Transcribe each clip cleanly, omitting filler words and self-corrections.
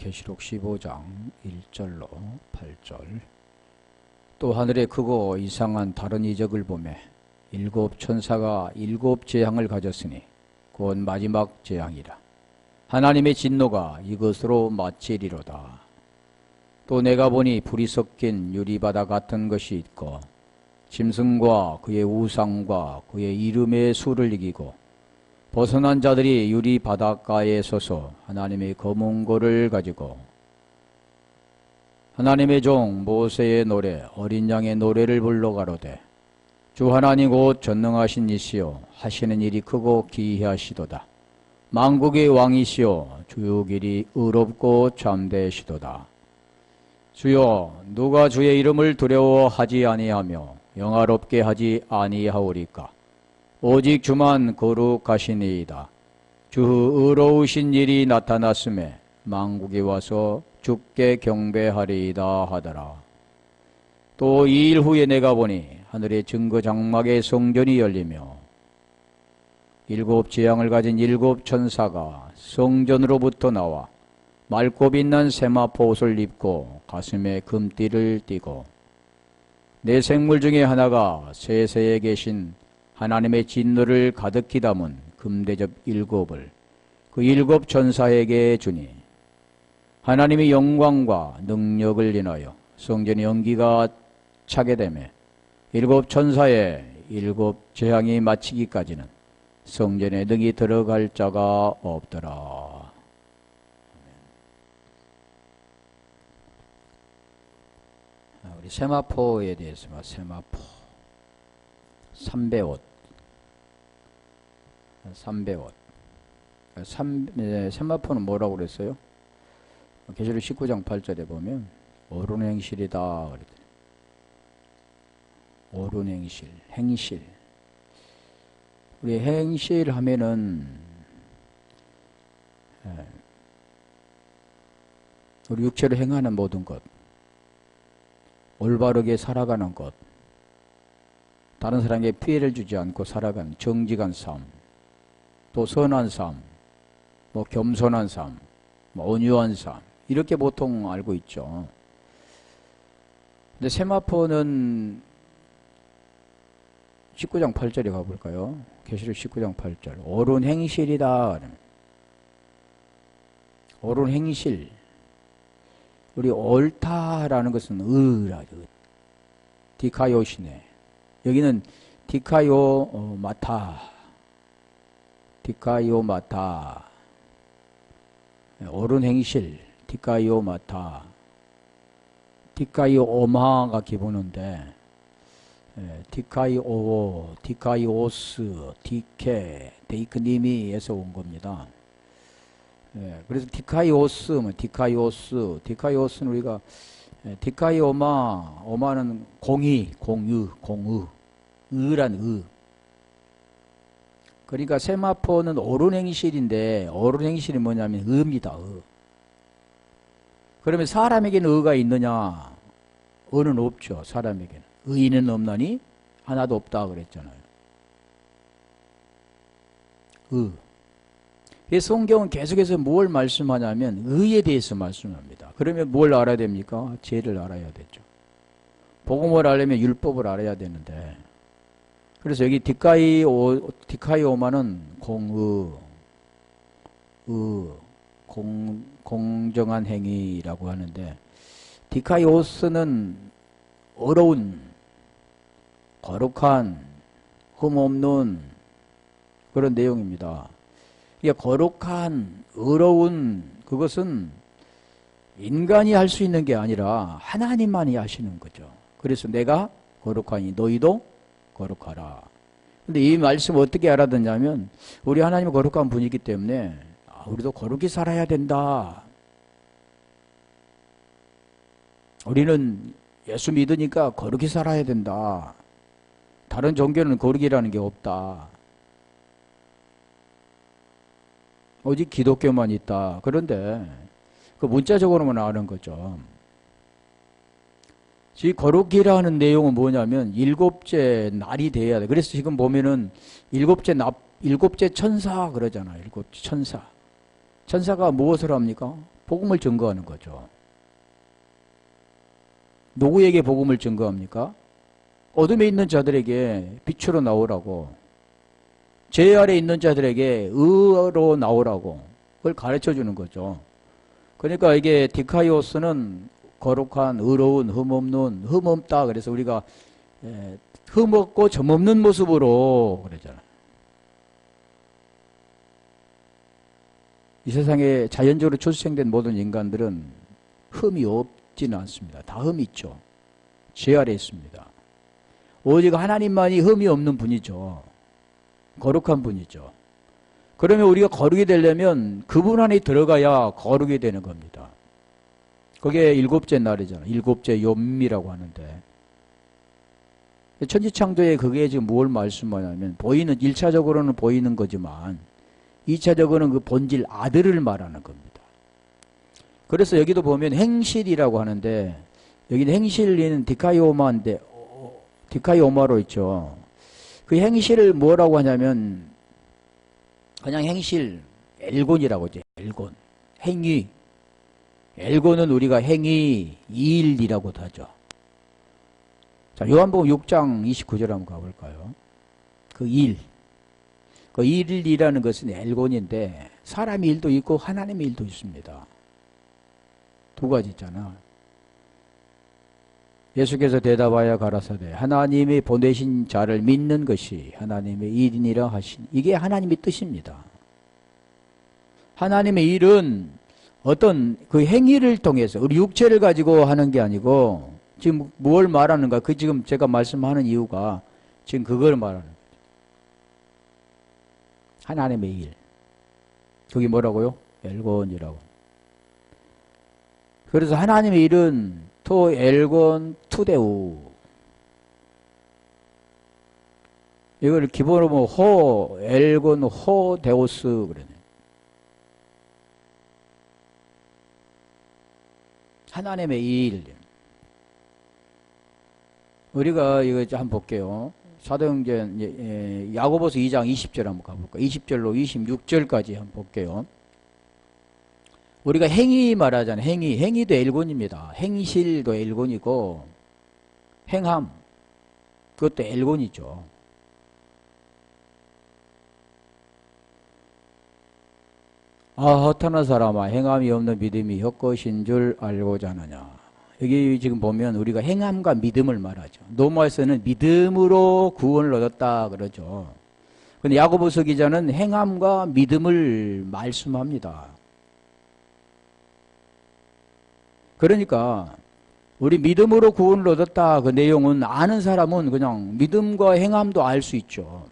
계시록 15장 1절로 8절. 또 하늘에 크고 이상한 다른 이적을 보매 일곱 천사가 일곱 재앙을 가졌으니 곧 마지막 재앙이라. 하나님의 진노가 이것으로 마치리로다. 또 내가 보니 불이 섞인 유리바다 같은 것이 있고 짐승과 그의 우상과 그의 이름의 수를 이기고 벗어난 자들이 유리 바닷가에 서서 하나님의 검은 고를 가지고 하나님의 종 모세의 노래 어린 양의 노래를 불러 가로되 주 하나님 곧 전능하신 이시여 하시는 일이 크고 기이하시도다. 만국의 왕이시여 주의 길이 의롭고 참되시도다. 주여 누가 주의 이름을 두려워하지 아니하며 영화롭게 하지 아니하오리까. 오직 주만 거룩하시니이다. 주 의로우신 일이 나타났음에 만국이 와서 주께 경배하리이다 하더라. 또 2일 후에 내가 보니 하늘의 증거 장막의 성전이 열리며 일곱 재앙을 가진 일곱 천사가 성전으로부터 나와 맑고 빛난 세마포 옷을 입고 가슴에 금띠를 띠고 네 생물 중에 하나가 세세에 계신 하나님의 진노를 가득히 담은 금대접 일곱을 그 일곱 천사에게 주니 하나님의 영광과 능력을 인하여 성전의 연기가 차게 되매 일곱 천사의 일곱 재앙이 마치기까지는 성전에 능히 들어갈 자가 없더라. 우리 세마포에 대해서 세마포 삼배옷 삼배옷 세마포는 뭐라고 그랬어요? 계시록 19장 8절에 보면 어른행실이다 그랬더니 어른행실 행실. 우리 행실 하면은 우리 육체로 행하는 모든 것, 올바르게 살아가는 것, 다른 사람에게 피해를 주지 않고 살아가는 정직한 삶, 또 선한 삶, 뭐 겸손한 삶, 뭐 온유한 삶, 이렇게 보통 알고 있죠. 근데 세마포는 19장 8절에 가볼까요? 계시록 19장 8절. 옳은 행실이다. 옳은 행실. 우리 옳다라는 것은 의라죠. 디카요시네. 여기는 디카요 마타. 디카요 마타. 옳은 행실. 디카요 마타. 디카요 오마가 기본인데 디카이오, 디카이오스, 디케, 데이크니미에서 온 겁니다. 그래서 디카이오스, 디카이오스는 우리가 디카이오마, 오마는 공의, 공의, 의란 의. 그러니까 세마포는 옳은 행실인데 옳은 행실이 뭐냐면 의입니다. 의. 그러면 사람에게는 의가 있느냐? 의는 없죠. 사람에게는. 의인은 없나니 하나도 없다 그랬잖아요. 성경은 계속해서 뭘 말씀하냐면 의에 대해서 말씀합니다. 그러면 뭘 알아야 됩니까? 죄를 알아야 되죠. 복음을 알려면 율법을 알아야 되는데, 그래서 여기 디카이오마는 공정한 행위라고 하는데, 디카이오스는 어려운, 거룩한, 흠없는 그런 내용입니다. 이게 거룩한, 어려운 그것은 인간이 할 수 있는 게 아니라 하나님만이 하시는 거죠. 그래서 내가 거룩하니 너희도 거룩하라. 근데 이 말씀 어떻게 알아듣냐면 우리 하나님은 거룩한 분이기 때문에 우리도 거룩히 살아야 된다. 우리는 예수 믿으니까 거룩히 살아야 된다. 다른 종교는 거룩이라는 게 없다. 오직 기독교만 있다. 그런데 그 문자적으로만 아는 거죠. 이 거룩이라는 내용은 뭐냐면 일곱째 날이 돼야 돼. 그래서 지금 보면은 일곱째 천사 그러잖아. 일곱째 천사. 천사가 무엇을 합니까? 복음을 증거하는 거죠. 누구에게 복음을 증거합니까? 어둠에 있는 자들에게 빛으로 나오라고, 죄 아래 있는 자들에게 의로 나오라고 그걸 가르쳐 주는 거죠. 그러니까 이게 디카이오스는 거룩한, 의로운, 흠없다. 그래서 우리가 흠없고 점없는 모습으로 그러잖아. 이 세상에 자연적으로 출생된 모든 인간들은 흠이 없지는 않습니다. 다 흠이 있죠. 죄 아래 있습니다. 오직 하나님만이 흠이 없는 분이죠. 거룩한 분이죠. 그러면 우리가 거룩이 되려면 그분 안에 들어가야 거룩이 되는 겁니다. 그게 일곱째 날이잖아. 일곱째 욤미라고 하는데, 천지창조에 그게 지금 뭘 말씀하냐면, 보이는, 1차적으로는 보이는 거지만 2차적으로는 그 본질 아들을 말하는 겁니다. 그래서 여기도 보면 행실이라고 하는데, 여기는 행실리는 디카이오마인데, 디카이오마로 있죠. 그 행실을 뭐라고 하냐면 그냥 행실, 엘곤이라고 하죠. 엘곤, 행위. 엘곤은 우리가 행위, 일이라고도 하죠. 자, 요한복음 6장 29절 한번 가볼까요? 그 일, 그 일이라는 것은 엘곤인데 사람의 일도 있고 하나님의 일도 있습니다. 두 가지 있잖아. 예수께서 대답하여 가라사대 하나님이 보내신 자를 믿는 것이 하나님의 일이니라 하시니, 이게 하나님의 뜻입니다. 하나님의 일은 어떤 그 행위를 통해서 우리 육체를 가지고 하는 게 아니고, 지금 뭘 말하는가? 그 지금 제가 말씀하는 이유가 지금 그걸 말하는 거죠. 하나님의 일. 그게 뭐라고요? 엘곤이라고. 그래서 하나님의 일은 토 엘곤 투데우. 이걸 기본으로 뭐 호 엘곤 호 데오스 그러네. 하나님의 일. 우리가 이거 한번 볼게요. 사도행전 야고보서 2장 20절 한번 가볼까요? 20절로 26절까지 한번 볼게요. 우리가 행위 말하잖아요. 행위도 엘곤입니다. 행실도 엘곤이고, 행함, 그것도 엘곤이죠. 아, 허탄한 사람아, 행함이 없는 믿음이 헛것인 줄 알고자 하느냐. 여기 지금 보면 우리가 행함과 믿음을 말하죠. 로마에서는 믿음으로 구원을 얻었다 그러죠. 근데 야고보서 기자는 행함과 믿음을 말씀합니다. 그러니까 우리 믿음으로 구원을 얻었다 그 내용은 아는 사람은 그냥 믿음과 행함도 알 수 있죠.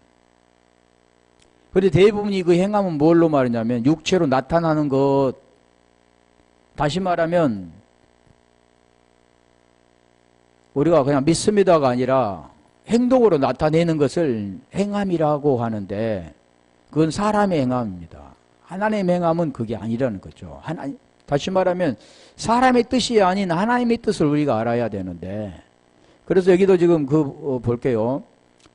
그런데 대부분이 그 행함은 뭘로 말하냐면 육체로 나타나는 것, 다시 말하면 우리가 그냥 믿습니다가 아니라 행동으로 나타내는 것을 행함이라고 하는데, 그건 사람의 행함입니다. 하나님의 행함은 그게 아니라는 거죠. 다시 말하면 사람의 뜻이 아닌 하나님의 뜻을 우리가 알아야 되는데, 그래서 여기도 지금 볼게요.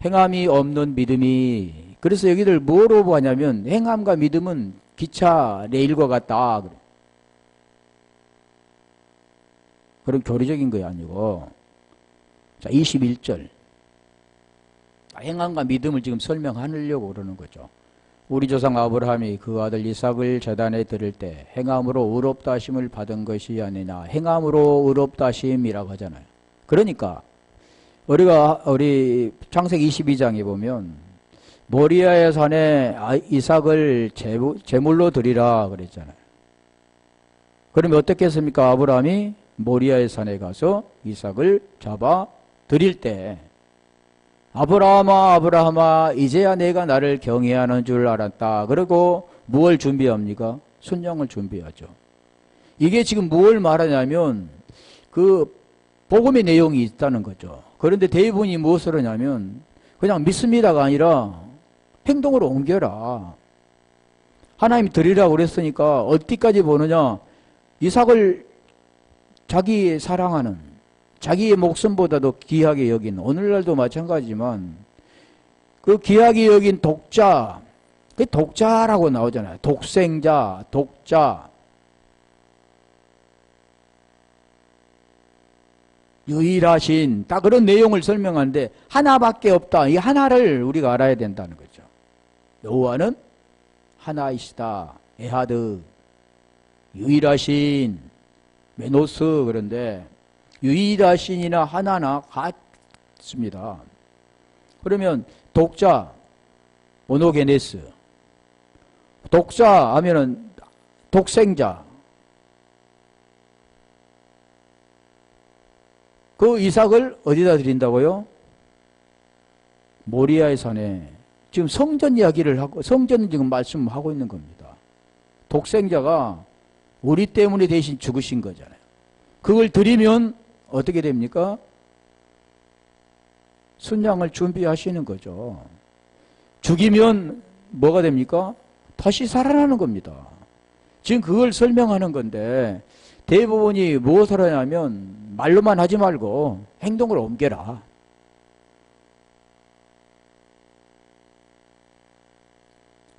행함이 없는 믿음이, 그래서 여기를 뭐로 보냐면 행함과 믿음은 기차 레일과 같다. 그런 교리적인 거 아니고. 자, 21절. 행함과 믿음을 지금 설명하려고 그러는 거죠. 우리 조상 아브라함이 그 아들 이삭을 제단에 드릴 때 행함으로 의롭다 하심을 받은 것이 아니냐. 행함으로 의롭다 하심이라고 하잖아요. 그러니까 우리 창세기 22장에 보면 모리아의 산에 이삭을 제물로 드리라 그랬잖아요. 그러면 어떻게 했습니까? 아브라함이 모리아의 산에 가서 이삭을 잡아 드릴 때, 아브라함아 아브라함아 이제야 내가 나를 경외하는 줄 알았다. 그리고 무엇을 준비합니까? 순양을 준비하죠. 이게 지금 무엇을 말하냐면 그 복음의 내용이 있다는 거죠. 그런데 대부분이 무엇을 하냐면 그냥 믿습니다가 아니라 행동으로 옮겨라. 하나님이 드리라고 그랬으니까 어디까지 보느냐? 이삭을 자기 사랑하는, 자기의 목숨보다도 귀하게 여긴, 오늘날도 마찬가지지만 그 귀하게 여긴 독자, 그 독자라고 나오잖아요. 독생자, 독자. 유일하신 딱 그런 내용을 설명하는데 하나밖에 없다. 이 하나를 우리가 알아야 된다는 거죠. 여호와는 하나이시다. 에하드. 유일하신 메노스. 그런데 유일하신이나 하나나 같습니다. 그러면 독자 모노게네스. 독자 하면은 독생자. 그 이삭을 어디다 드린다고요? 모리아의 산에. 지금 성전 이야기를 하고, 성전 지금 말씀하고 있는 겁니다. 독생자가 우리 때문에 대신 죽으신 거잖아요. 그걸 드리면 어떻게 됩니까? 순양을 준비하시는 거죠. 죽이면 뭐가 됩니까? 다시 살아나는 겁니다. 지금 그걸 설명하는 건데 대부분이 무엇을 하냐면 말로만 하지 말고 행동을 옮겨라.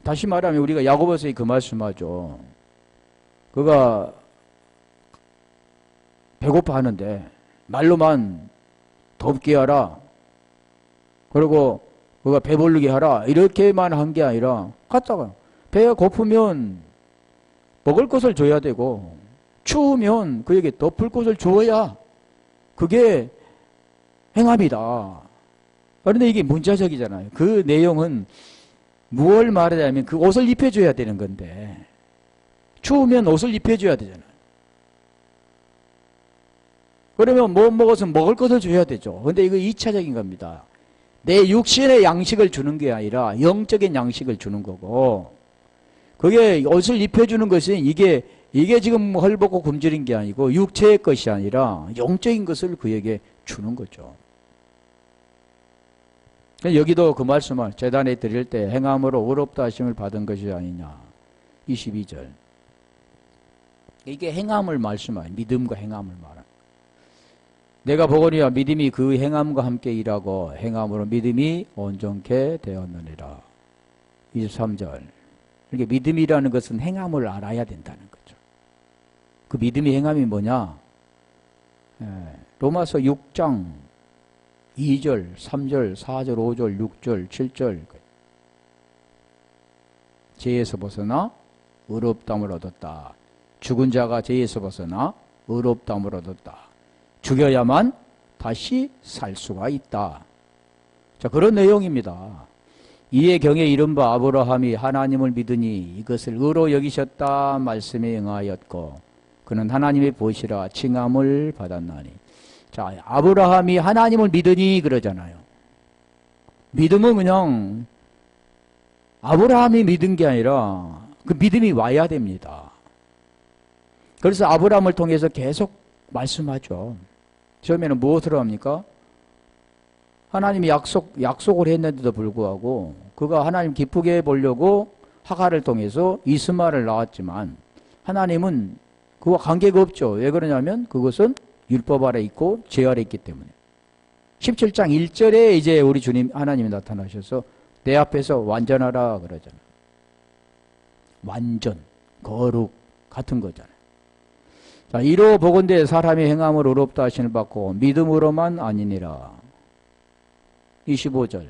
다시 말하면 우리가 야고보서에 그 말씀하죠. 그가 배고파 하는데 말로만 덥게 하라. 그리고 그가 배부르게 하라. 이렇게만 한 게 아니라 갔다가 배가 고프면 먹을 것을 줘야 되고 추우면 그에게 덮을 것을 주어야 그게 행함이다. 그런데 이게 문자적이잖아요. 그 내용은 무엇을 말하냐면 그 옷을 입혀줘야 되는 건데 추우면 옷을 입혀줘야 되잖아요. 그러면 뭐 먹어서 먹을 것을 줘야 되죠. 근데 이거 2차적인 겁니다. 내 육신의 양식을 주는 게 아니라 영적인 양식을 주는 거고 그게 옷을 입혀주는 것은 이게 지금 헐벗고 굶주린 게 아니고 육체의 것이 아니라 영적인 것을 그에게 주는 거죠. 여기도 그 말씀을 제단에 드릴 때 행함으로 의롭다 하심을 받은 것이 아니냐. 22절. 이게 행함을 말씀하는 믿음과 행함을 말하는. 내가 보거니와 믿음이 그 행함과 함께 일하고 행함으로 믿음이 온전케 되었느니라. 23절. 이렇게 믿음이라는 것은 행함을 알아야 된다는 거죠. 그 믿음의 행함이 뭐냐? 로마서 6장 2절, 3절, 4절, 5절, 6절, 7절. 죄에서 벗어나 의롭다함을 얻었다. 죽은 자가 죄에서 벗어나 의롭다함을 얻었다. 죽여야만 다시 살 수가 있다. 자, 그런 내용입니다. 이에 경에 이른 바 아브라함이 하나님을 믿으니 이것을 의로 여기셨다 말씀에 응하였고 그는 하나님의 보시라 칭함을 받았나니. 자, 아브라함이 하나님을 믿으니 그러잖아요. 믿음은 그냥 아브라함이 믿은 게 아니라 그 믿음이 와야 됩니다. 그래서 아브라함을 통해서 계속 말씀하죠. 처음에는 무엇을 합니까? 하나님이 약속을 했는데도 불구하고 그가 하나님 기쁘게 보려고 하갈을 통해서 이스마엘을 낳았지만 하나님은 그와 관계가 없죠. 왜 그러냐면 그것은 율법 아래 있고 죄 아래 있기 때문에. 17장 1절에 이제 우리 주님 하나님이 나타나셔서 내 앞에서 완전하라 그러잖아요. 완전, 거룩 같은 거잖아요. 자, 이로 보건대 사람이 행함을 의롭다 하심을 받고 믿음으로만 아니니라. 25절.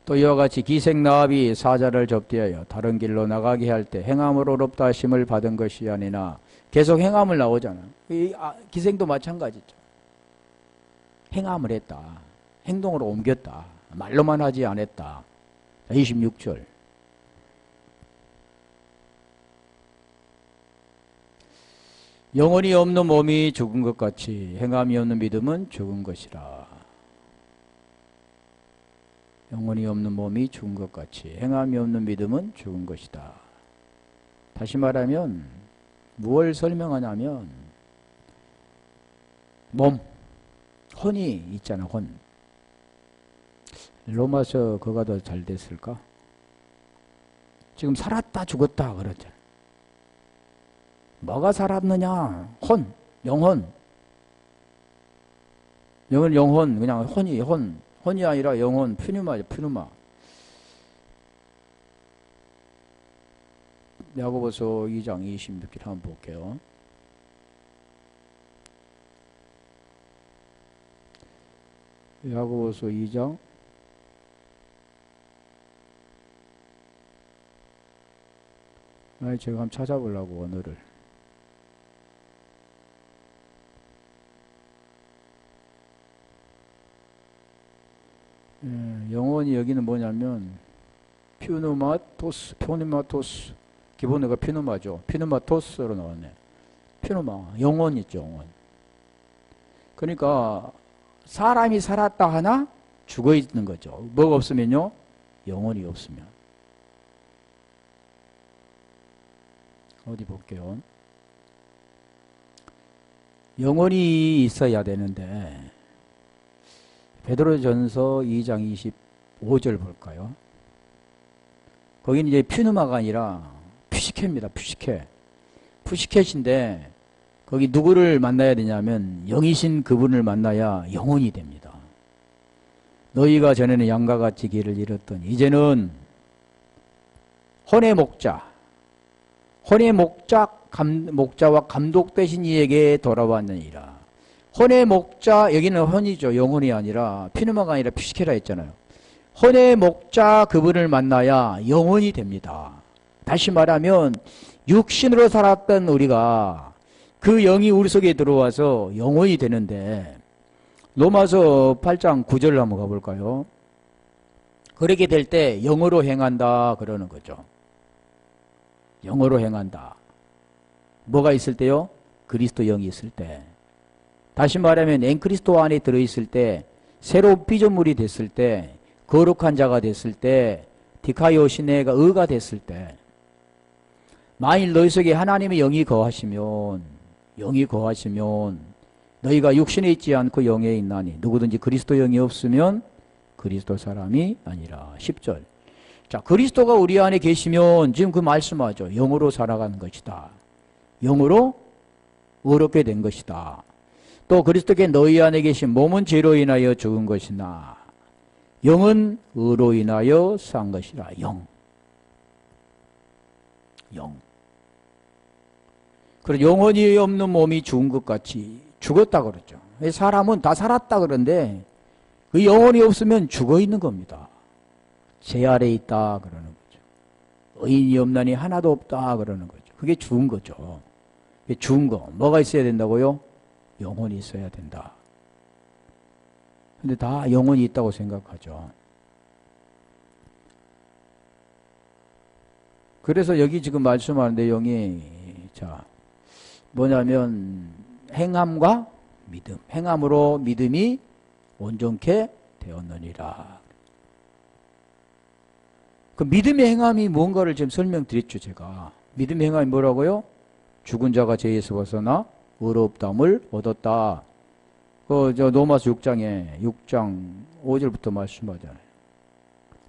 또 이와 같이 기생나합이 사자를 접대하여 다른 길로 나가게 할 때 행함으로 의롭다 하심을 받은 것이 아니나 계속 행함을 나오잖아요. 기생도 마찬가지죠. 행함을 했다. 행동으로 옮겼다. 말로만 하지 않았다. 26절. 영혼이 없는 몸이 죽은 것 같이 행함이 없는 믿음은 죽은 것이라. 영혼이 없는 몸이 죽은 것 같이 행함이 없는 믿음은 죽은 것이다. 다시 말하면 무엇을 설명하냐면 몸, 혼이 있잖아. 혼. 로마서 그가 더 잘 됐을까? 지금 살았다 죽었다 그러잖아. 뭐가 살았느냐? 혼, 영혼. 영혼, 그냥 혼이 아니라 영혼, 푸뉴마죠, 푸뉴마. 야고보서 2장 26절 한번 볼게요. 야고보서 2장 제가 한번 찾아보려고 언어를. 영원히 여기는 뭐냐면 퓨누마토스 기본어가 퓨누마죠. 퓨누마토스로 나왔네. 퓨누마 영원 있죠. 영원. 그러니까 사람이 살았다 하나 죽어 있는 거죠. 뭐가 없으면요? 영혼이 없으면. 어디 볼게요. 영혼이 있어야 되는데 베드로전서 2장 25절 볼까요? 거기는 이제 퓨누마가 아니라 푸시케입니다. 푸시켓인데 거기 누구를 만나야 되냐면 영이신 그분을 만나야 영혼이 됩니다. 너희가 전에는 양과 같이 길을 잃었더니 이제는 혼의 목자와 감독되신 이에게 돌아왔느니라. 혼의 목자, 여기는 혼이죠. 영혼이 아니라 퓨누마가 아니라 푸시케라 했잖아요. 혼의 목자 그분을 만나야 영혼이 됩니다. 다시 말하면 육신으로 살았던 우리가 그 영이 우리 속에 들어와서 영혼이 되는데 로마서 8장 9절을 한번 가볼까요? 그렇게 될 때 영으로 행한다 그러는 거죠. 영으로 행한다. 뭐가 있을 때요? 그리스도 영이 있을 때. 다시 말하면 엔 그리스도 안에 들어있을 때, 새로운 피조물이 됐을 때, 거룩한 자가 됐을 때, 디카이오 시네가 의가 됐을 때, 만일 너희 속에 하나님의 영이 거하시면 너희가 육신에 있지 않고 영에 있나니 누구든지 그리스도 영이 없으면 그리스도 사람이 아니라. 10절. 자, 그리스도가 우리 안에 계시면 지금 그 말씀하죠. 영으로 살아가는 것이다. 영으로 의롭게 된 것이다. 또 그리스도께 너희 안에 계신 몸은 죄로 인하여 죽은 것이나 영은 의로 인하여 산 것이라. 영. 그리고 영혼이 없는 몸이 죽은 것 같이 죽었다 그러죠. 사람은 다 살았다 그러는데 그 영혼이 없으면 죽어 있는 겁니다. 죄 아래 있다 그러는 거죠. 의인이 없나니 하나도 없다 그러는 거죠. 그게 죽은 거죠. 죽은 거 뭐가 있어야 된다고요? 영혼이 있어야 된다. 근데 다 영혼이 있다고 생각하죠. 그래서 여기 지금 말씀하는 내용이 뭐냐면 행함과 믿음, 행함으로 믿음이 온전케 되었느니라. 그 믿음의 행함이 뭔가를 지금 설명드렸죠. 제가 믿음의 행함이 뭐라고요? 죽은 자가 죄에서 벗어나 의롭다함을 얻었다. 로마서 6장 5절부터 말씀하잖아요.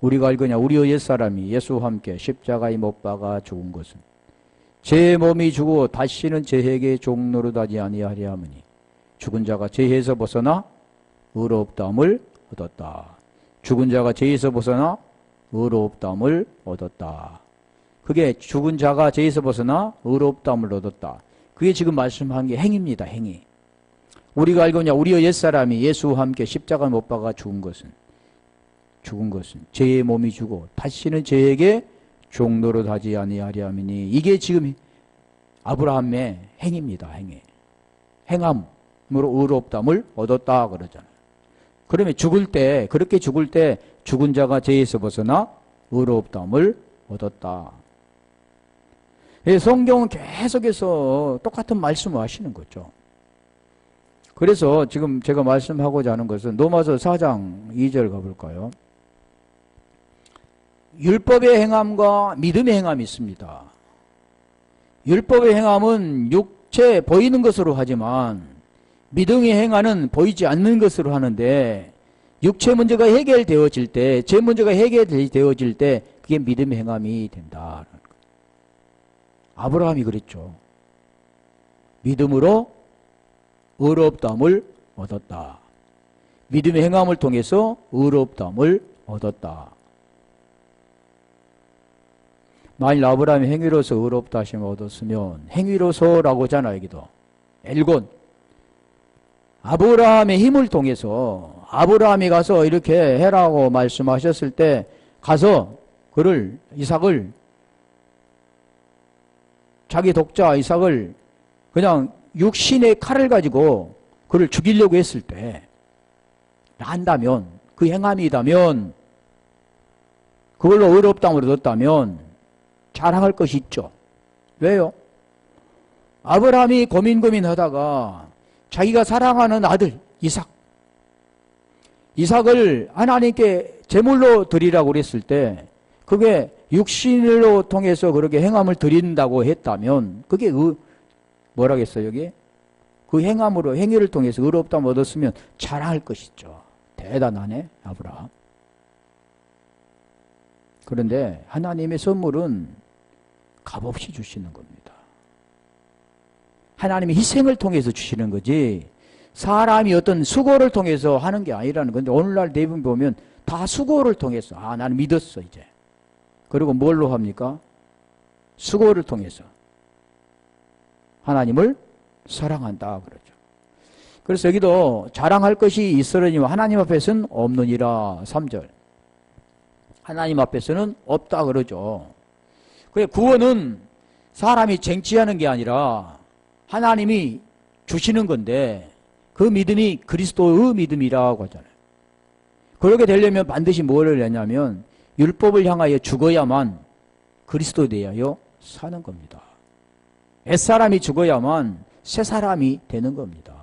우리가 알거냐 우리의 옛사람이 예수와 함께 십자가에 못 박아 죽은 것은 제 몸이 죽어 다시는 죄에게 종노릇하지 아니하려 하므니 죽은 자가 죄에서 벗어나 의롭다함을 얻었다. 죽은 자가 죄에서 벗어나 의롭다함을 얻었다. 그게 죽은 자가 죄에서 벗어나 의롭다함을 얻었다. 그게 지금 말씀한 게 행입니다. 행위. 우리가 알거냐 우리의 옛사람이 예수와 함께 십자가 못 박아 죽은 것은 죄의 몸이 죽어 다시는 죄에게 종노릇하지 아니하려 하므니 이게 지금 아브라함의 행입니다. 행위. 행함으로 의롭다함을 얻었다 그러잖아요. 그러면 그렇게 죽을 때 죽은 자가 죄에서 벗어나 의롭다함을 얻었다. 성경은 계속해서 똑같은 말씀을 하시는 거죠. 그래서 지금 제가 말씀하고자 하는 것은 로마서 4장 2절 가볼까요? 율법의 행함과 믿음의 행함이 있습니다. 율법의 행함은 육체 보이는 것으로 하지만 믿음의 행함은 보이지 않는 것으로 하는데 육체 문제가 해결되어질 때, 죄 문제가 해결되어질 때 그게 믿음의 행함이 된다. 아브라함이 그랬죠. 믿음으로 의롭다함을 얻었다. 믿음의 행함을 통해서 의롭다함을 얻었다. 만일 아브라함이 행위로서 의롭다 하심을 얻었으면, 행위로서라고 하잖아요, 여기도. 엘곤. 아브라함의 힘을 통해서, 아브라함이 가서 이렇게 해라고 말씀하셨을 때, 가서 이삭을, 자기 독자 이삭을 그냥 육신의 칼을 가지고 그를 죽이려고 했을 때, 한다면, 그 행함이다면, 그걸로 의롭다함을 얻었다면, 자랑할 것이 있죠. 왜요? 아브라함이 고민하다가 자기가 사랑하는 아들 이삭을 하나님께 제물로 드리라고 그랬을 때 그게 육신으로 통해서 그렇게 행함을 드린다고 했다면 그게 뭐라겠어요 여기? 그 행위를 통해서 의롭다함을 얻었으면 자랑할 것이죠. 대단하네 아브라함. 그런데 하나님의 선물은 값없이 주시는 겁니다. 하나님이 희생을 통해서 주시는 거지 사람이 어떤 수고를 통해서 하는 게 아니라는 건데 오늘날 대부분 보면 다 수고를 통해서 나는 믿었어 이제. 그리고 뭘로 합니까? 수고를 통해서 하나님을 사랑한다 그러죠. 그래서 여기도 자랑할 것이 있으려니와 하나님 앞에서는 없느니라 3절. 하나님 앞에서는 없다 그러죠. 그 구원은 사람이 쟁취하는 게 아니라 하나님이 주시는 건데 그 믿음이 그리스도의 믿음이라고 하잖아요. 그렇게 되려면 반드시 뭐를 하냐면 율법을 향하여 죽어야만 그리스도에 대하여 사는 겁니다. 옛사람이 죽어야만 새사람이 되는 겁니다.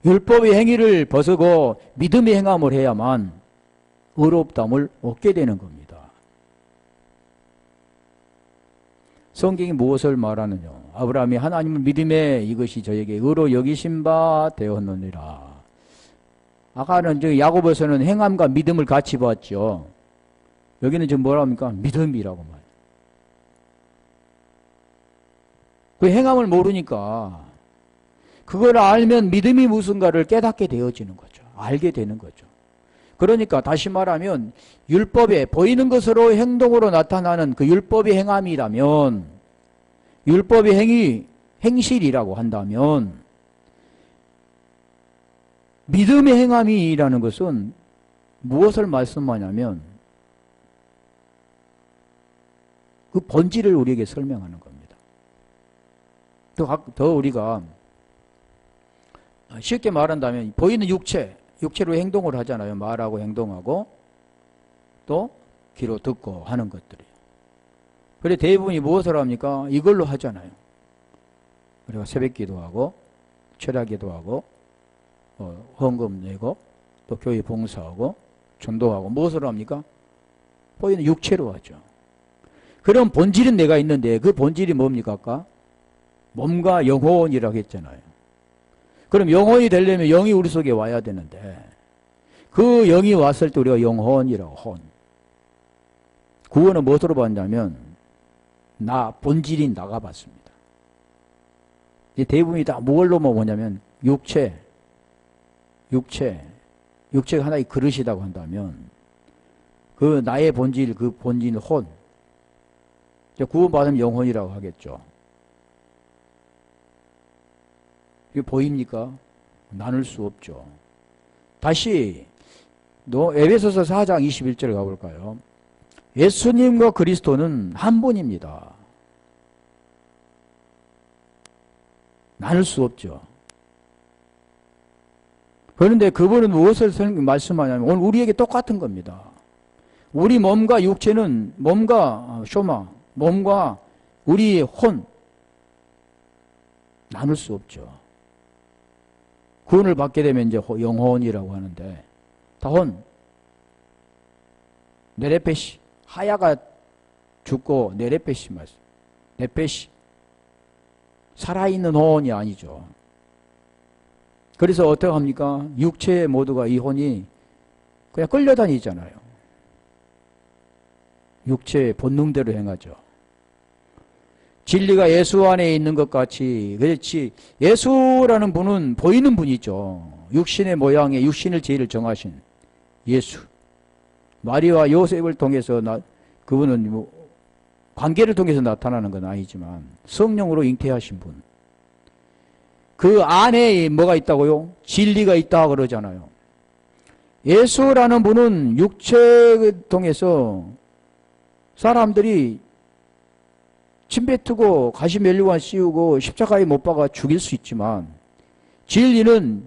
율법의 행위를 벗고 믿음의 행함을 해야만 의롭다함을 얻게 되는 겁니다. 성경이 무엇을 말하느냐? 아브라함이 하나님을 믿음에 이것이 저에게 의로 여기신 바 되었느니라. 아까는 야고보서는 행함과 믿음을 같이 봤죠. 여기는 지금 뭐라 합니까? 믿음이라고 말해요. 그 행함을 모르니까 그걸 알면 믿음이 무슨가를 깨닫게 되어지는 거죠. 알게 되는 거죠. 그러니까 다시 말하면 율법에 보이는 것으로 행동으로 나타나는 그 율법의 행함이라면 율법의 행실이라고 한다면 믿음의 행함이라는 것은 무엇을 말씀하냐면 그 본질을 우리에게 설명하는 겁니다. 더 우리가 쉽게 말한다면 보이는 육체로 행동을 하잖아요. 말하고 행동하고 또 귀로 듣고 하는 것들이. 그래 대부분이 무엇을 합니까? 이걸로 하잖아요. 우리가 새벽 기도하고 철야 기도하고 헌금 내고 또 교회 봉사하고 전도하고 무엇을 합니까? 보이는 육체로 하죠. 그럼 본질은 내가 있는데 그 본질이 뭡니까? 아까? 몸과 영혼이라고 했잖아요. 그럼 영혼이 되려면 영이 우리 속에 와야 되는데 그 영이 왔을 때 우리가 영혼이라고 혼. 구원은 무엇으로 받냐면 본질인 나가 받습니다. 대부분이 다 뭘로만 뭐냐면 육체가 하나의 그릇이라고 한다면 그 나의 본질, 그 본질 혼. 구원받으면 영혼이라고 하겠죠. 이게 보입니까? 나눌 수 없죠. 다시 에베소서 4장 21절에 가볼까요? 예수님과 그리스도는 한 분입니다. 나눌 수 없죠. 그런데 그분은 무엇을 말씀하냐면 오늘 우리에게 똑같은 겁니다. 우리 몸과 육체는 몸과 우리의 혼 나눌 수 없죠. 구원을 받게 되면 이제 영혼이라고 하는데 다혼 네레페시 하야가 죽고 네레페시 말씀 네페시 살아있는 혼이 아니죠. 그래서 어떻게 합니까? 육체 모두가 이 혼이 그냥 끌려다니잖아요. 육체의 본능대로 행하죠. 진리가 예수 안에 있는 것 같이 그렇지 예수라는 분은 보이는 분이죠. 육신의 모양에 육신을 제일 정하신 예수. 마리와 요셉을 통해서 그분은 관계를 통해서 나타나는 건 아니지만 성령으로 잉태하신 분. 그 안에 뭐가 있다고요? 진리가 있다 그러잖아요. 예수라는 분은 육체를 통해서 사람들이 침뱉고 가시면류관 씌우고 십자가에 못 박아 죽일 수 있지만 진리는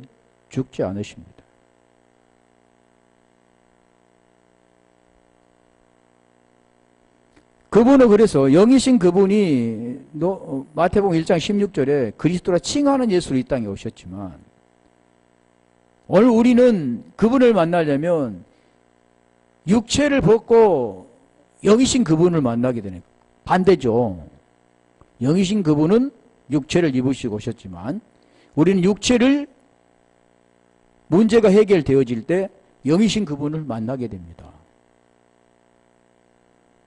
죽지 않으십니다. 그분은 그래서 영이신 그분이 마태복음 1장 16절에 그리스도라 칭하는 예수로 이 땅에 오셨지만 오늘 우리는 그분을 만나려면 육체를 벗고 영이신 그분을 만나게 되는 거예요. 반대죠. 영이신 그분은 육체를 입으시고 오셨지만 우리는 육체를 문제가 해결되어질 때 영이신 그분을 만나게 됩니다.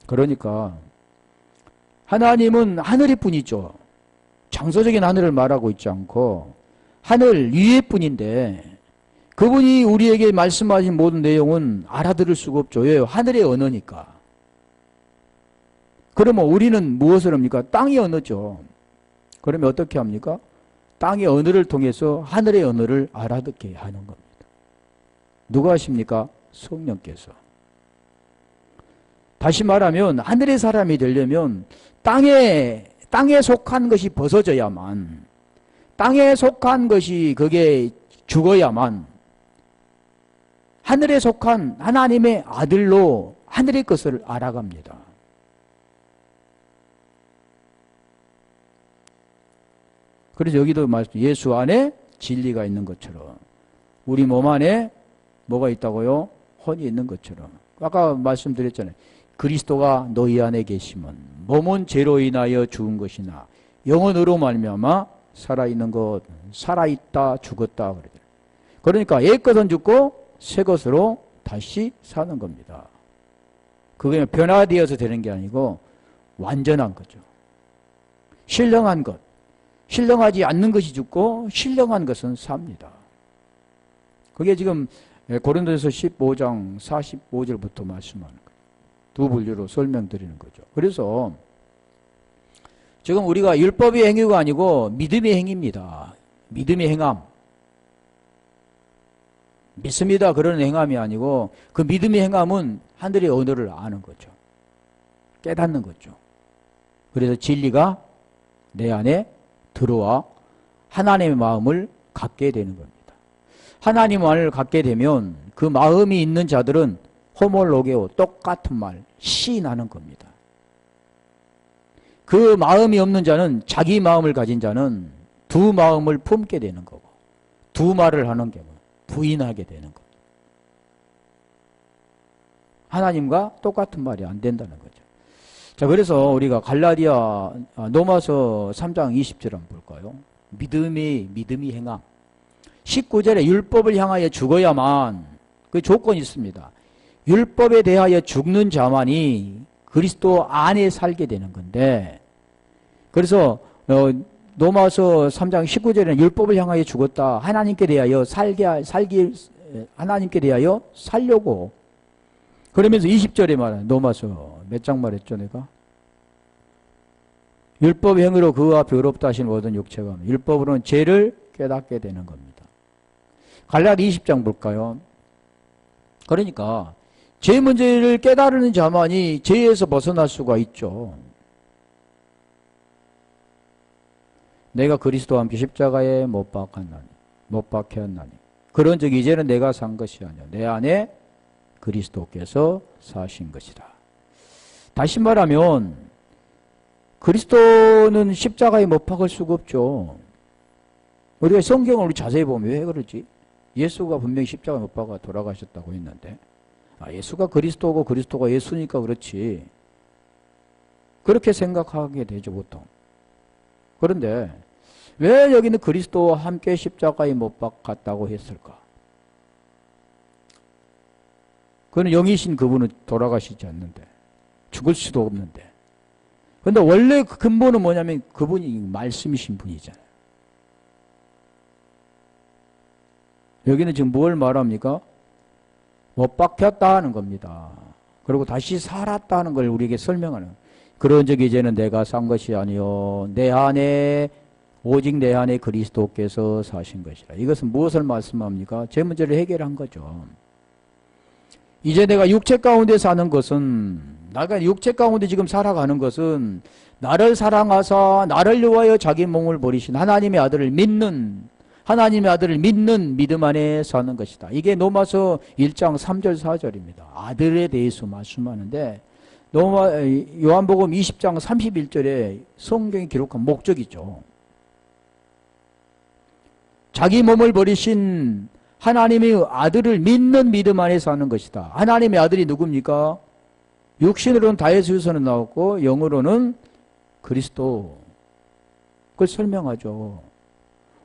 그러니까 하나님은 하늘의 뿐이죠. 장소적인 하늘을 말하고 있지 않고 하늘 위의 뿐인데 그분이 우리에게 말씀하신 모든 내용은 알아들을 수가 없죠. 왜? 하늘의 언어니까. 그러면 우리는 무엇을 합니까? 땅의 언어죠. 그러면 어떻게 합니까? 땅의 언어를 통해서 하늘의 언어를 알아듣게 하는 겁니다. 누가 하십니까? 성령께서. 다시 말하면 하늘의 사람이 되려면 땅에 속한 것이 벗어져야만, 땅에 속한 것이 그게 죽어야만 하늘에 속한 하나님의 아들로 하늘의 것을 알아갑니다. 그래서 여기도 말씀, 예수 안에 진리가 있는 것처럼 우리 몸 안에 뭐가 있다고요? 혼이 있는 것처럼. 아까 말씀드렸잖아요. 그리스도가 너희 안에 계시면 몸은 죄로 인하여 죽은 것이나 영혼으로 말미암아 살아있는 것, 살아있다 죽었다 그러죠. 그러니까 옛 것은 죽고 새 것으로 다시 사는 겁니다. 그게 변화되어서 되는 게 아니고 완전한 거죠. 신령한 것, 신령하지 않는 것이 죽고 신령한 것은 삽니다. 그게 지금 고린도서 15장 45절부터 말씀하는 거예요. 두 분류로 설명드리는 거죠. 그래서 지금 우리가 율법의 행위가 아니고 믿음의 행위입니다. 믿음의 행함. 믿습니다. 그런 행함이 아니고 그 믿음의 행함은 하늘의 언어를 아는 거죠. 깨닫는 거죠. 그래서 진리가 내 안에 들어와 하나님의 마음을 갖게 되는 겁니다. 하나님의 마음을 갖게 되면 그 마음이 있는 자들은 호몰로게오, 똑같은 말, 시인하는 겁니다. 그 마음이 없는 자는, 자기 마음을 가진 자는 두 마음을 품게 되는 거고 두 말을 하는 경우 부인하게 되는 겁니다. 하나님과 똑같은 말이 안 된다는 거죠. 자, 그래서 우리가 갈라디아 로마서 3장 20절 한번 볼까요? 믿음이 행함. 19절에 율법을 향하여 죽어야만, 그 조건이 있습니다. 율법에 대하여 죽는 자만이 그리스도 안에 살게 되는 건데, 그래서 로마서 3장 19절에는 율법을 향하여 죽었다. 하나님께 대하여 하나님께 대하여 살려고. 그러면서 20절에 말하는 로마서 몇 장 말했죠 내가? 율법 행위로 그와 더럽다 하신 모든 육체가 율법으로는 죄를 깨닫게 되는 겁니다. 갈라디 20장 볼까요? 그러니까 죄 문제를 깨달은 자만이 죄에서 벗어날 수가 있죠. 내가 그리스도와 함께 십자가에 못 박혔나니 그런 적 이제는 내가 산 것이 아니야 내 안에 그리스도께서 사신 것이다. 다시 말하면 그리스도는 십자가에 못 박을 수가 없죠. 우리가 성경을 자세히 보면 왜 그러지? 예수가 분명히 십자가에 못 박아 돌아가셨다고 했는데 예수가 그리스도고 그리스도가 예수니까 그렇지. 그렇게 생각하게 되죠 보통. 그런데 왜 여기는 그리스도와 함께 십자가에 못 박았다고 했을까? 그는 영이신 그분은 돌아가시지 않는데 죽을 수도 없는데. 그런데 원래 그 근본은 뭐냐면 그분이 말씀이신 분이잖아요. 여기는 지금 뭘 말합니까? 못 박혔다 하는 겁니다. 그리고 다시 살았다 하는 걸 우리에게 설명하는. 그런 적 이제는 내가 산 것이 아니요 내 안에 오직 내 안에 그리스도께서 사신 것이라. 이것은 무엇을 말씀합니까? 제 문제를 해결한 거죠. 이제 내가 육체 가운데 사는 것은, 내가 육체 가운데 지금 살아가는 것은 나를 사랑하사 나를 위하여 자기 몸을 버리신 하나님의 아들을 믿는, 하나님의 아들을 믿는 믿음 안에 사는 것이다. 이게 로마서 1장 3절 4절입니다. 아들에 대해서 말씀하는데 요한복음 20장 31절에 성경이 기록한 목적이죠. 자기 몸을 버리신 하나님의 아들을 믿는 믿음 안에 사는 것이다. 하나님의 아들이 누굽니까? 육신으로는 다윗의 후손은 나왔고 영으로는 그리스도. 그걸 설명하죠.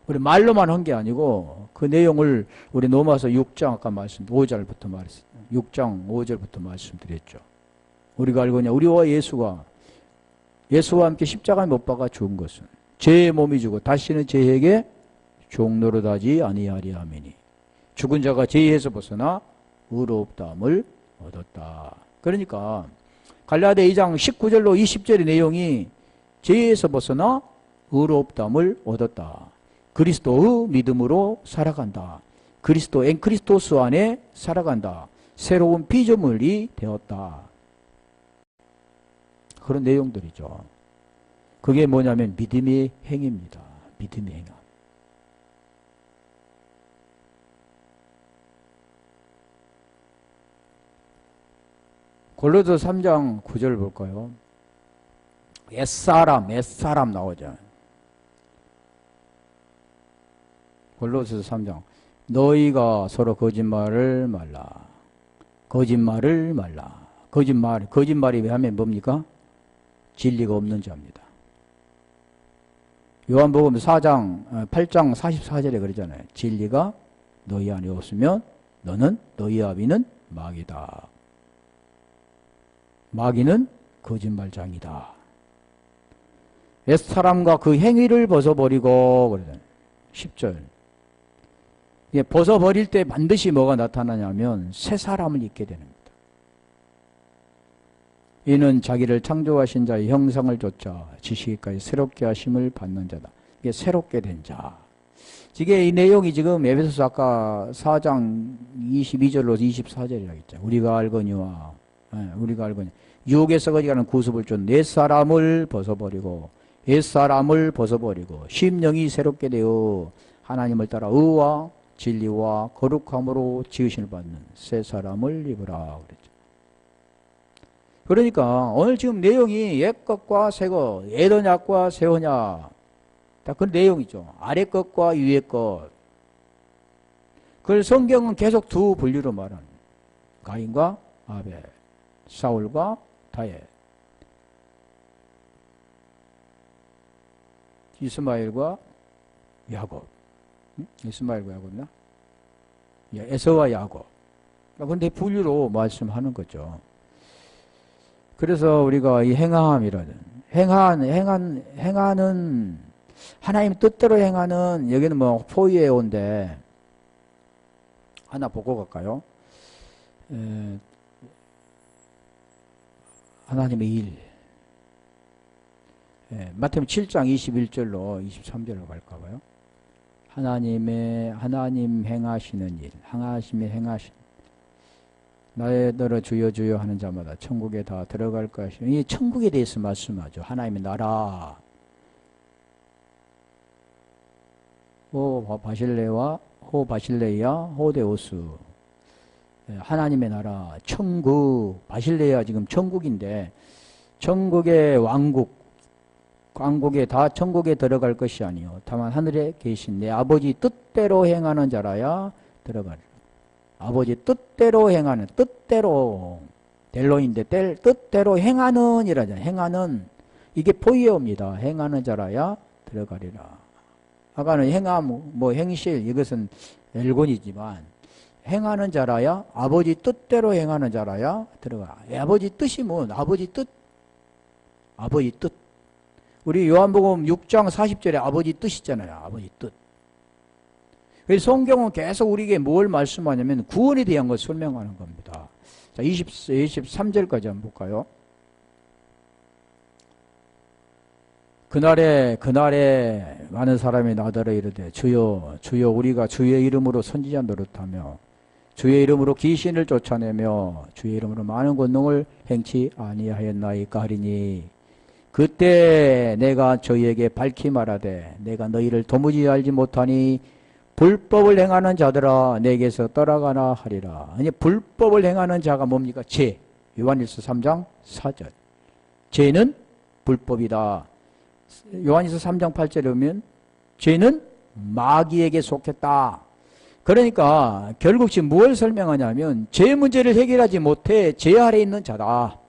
우리 말로만 한 게 아니고 그 내용을 우리 로마서 6장 아까 5절부터 말했어요. 6장 5절부터 말씀드렸죠. 우리가 알고 있냐? 우리와 예수와 함께 십자가에 못 박아 죽은 것은 죄의 몸이 주고 다시는 죄에게 종노릇하지 아니하리 하매니 죽은 자가 죄에서 벗어나 의롭다함을 얻었다. 그러니까 갈라디아 2장 19절로 20절의 내용이 죄에서 벗어나 의롭다함을 얻었다. 그리스도의 믿음으로 살아간다. 그리스도 엔크리스토스 안에 살아간다. 새로운 피조물이 되었다. 그런 내용들이죠. 그게 뭐냐면 믿음의 행위입니다. 믿음의 행위. 골로새 3장 9절 볼까요? 옛사람 나오죠. 골로새 3장 너희가 서로 거짓말을 말라. 거짓말이 하면 뭡니까? 진리가 없는 자입니다. 요한복음 8장 44절에 그러잖아요. 진리가 너희 안에 없으면 너는 너희 아비는 마귀다. 마귀는 거짓말장이다. 옛사람과 그 행위를 벗어버리고 그러잖아요. 10절. 벗어버릴 때 반드시 뭐가 나타나냐면 새 사람을 입게 됩니다. 이는 자기를 창조하신 자의 형상을 좇아 지식까지 새롭게 하심을 받는 자다. 이게 새롭게 된 자. 이게 이 내용이 지금 에베소서 아까 4장 22절로 24절이라고 했죠. 우리가 알거니와 유혹에서 거지가는 구습을 준 옛사람을 벗어버리고 심령이 새롭게 되어 하나님을 따라 의와 진리와 거룩함으로 지으심을 받는 새 사람을 입으라 그랬죠. 그러니까 오늘 지금 내용이 옛 것과 새 것, 옛 언약과 새 언약, 딱 그 내용이죠. 아래 것과 위에 것. 그걸 성경은 계속 두 분류로 말하는 가인과 아벨, 사울과 다윗, 이스마엘과 야곱. 이스마엘과 야곱이나? 에서와 야곱. 그런데 분류로 말씀하는 거죠. 그래서 우리가 이 행함이라는 행하는 하나님 뜻대로 행하는 여기는 뭐 포이에온데 하나 보고 갈까요? 하나님의 일. 마태복음 7장 21절로 23절로 갈까 봐요. 하나님 행하시는 일, 하나님의 행하신 나의 주여 주여 하는 자마다 천국에 다 들어갈 것이요. 이 천국에 대해서 말씀하죠. 하나님의 나라. 호 바실레야 호데오스. 하나님의 나라, 천국. 바실레야 지금 천국인데 천국의 왕국에 다 천국에 들어갈 것이 아니요 다만 하늘에 계신 내 아버지 뜻대로 행하는 자라야 들어가리라. 아버지 뜻대로 행하는, 뜻대로 델로인데 뜻대로 행하는 이라잖아요. 행하는, 이게 포이어입니다. 행하는 자라야 들어가리라. 아까는 행함, 행실, 이것은 엘곤이지만 행하는 자라야, 아버지 뜻대로 행하는 자라야 들어가. 아버지 뜻이 아버지 뜻. 우리 요한복음 6장 40절에 아버지 뜻이잖아요. 아버지 뜻. 그래서 성경은 계속 우리에게 뭘 말씀하냐면 구원에 대한 걸 설명하는 겁니다. 자, 23절까지 한번 볼까요? 그날에 많은 사람이 나더러 이르되 주여 주여 우리가 주의 이름으로 선지자 노릇하며 주의 이름으로 귀신을 쫓아내며 주의 이름으로 많은 권능을 행치 아니하였나이까 하리니 그때 내가 저희에게 밝히 말하되 내가 너희를 도무지 알지 못하니 불법을 행하는 자들아 내게서 떠나가나 하리라. 아니 불법을 행하는 자가 뭡니까? 죄. 요한일서 3장 4절. 죄는 불법이다. 요한일서 3장 8절에 보면 죄는 마귀에게 속했다. 그러니까 결국 지금 무엇을 설명하냐면 죄 문제를 해결하지 못해 죄 아래 있는 자다.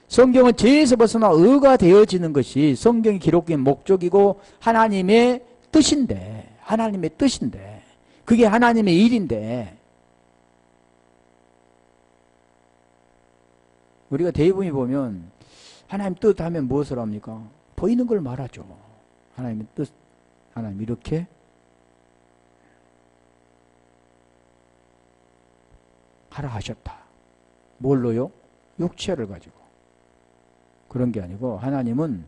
성경은 죄에서 벗어나 의가 되어지는 것이 성경이 기록된 목적이고 하나님의 뜻인데 그게 하나님의 일인데 우리가 대부분이 보면 하나님 뜻 하면 무엇을 합니까? 보이는 걸 말하죠. 하나님의 뜻, 하나님 이렇게 하라 하셨다. 뭘로요? 육체를 가지고. 그런 게 아니고 하나님은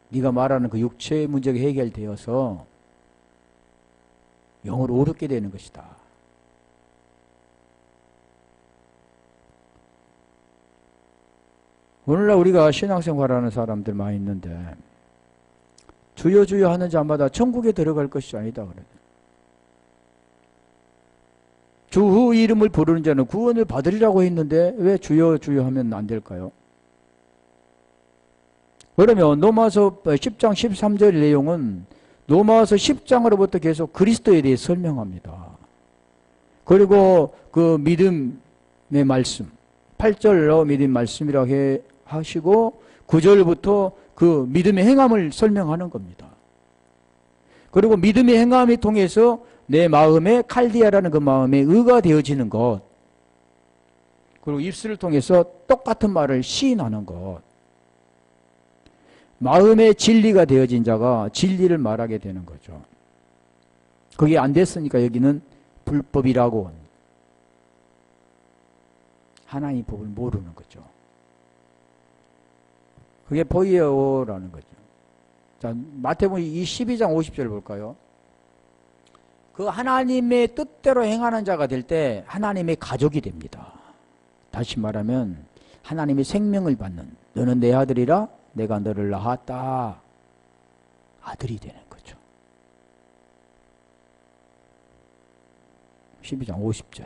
네가 말하는 그 육체의 문제가 해결되어서 영으로 오르게 되는 것이다. 오늘날 우리가 신앙생활하는 사람들 많이 있는데 주여 주여 하는 자마다 천국에 들어갈 것이 아니다 그래요. 주 이름을 부르는 자는 구원을 받으리라고 했는데 왜 주여 주여 하면 안 될까요? 그러면 로마서 10장 13절 내용은 로마서 10장으로부터 계속 그리스도에 대해 설명합니다. 그리고 그 믿음의 말씀 8절로 믿음 말씀이라고 하시고 9절부터 그 믿음의 행함을 설명하는 겁니다. 그리고 믿음의 행함을 통해서 내 마음에 칼디아라는 그 마음에 의가 되어지는 것, 그리고 입술을 통해서 똑같은 말을 시인하는 것, 마음의 진리가 되어진 자가 진리를 말하게 되는 거죠. 그게 안 됐으니까 여기는 불법이라고 하나님 법을 모르는 거죠. 그게 보여요라는 거죠. 자, 마태복음 12장 50절 볼까요? 그 하나님의 뜻대로 행하는 자가 될 때 하나님의 가족이 됩니다. 다시 말하면 하나님의 생명을 받는, 너는 내 아들이라 내가 너를 낳았다. 아들이 되는 거죠. 12장 50절.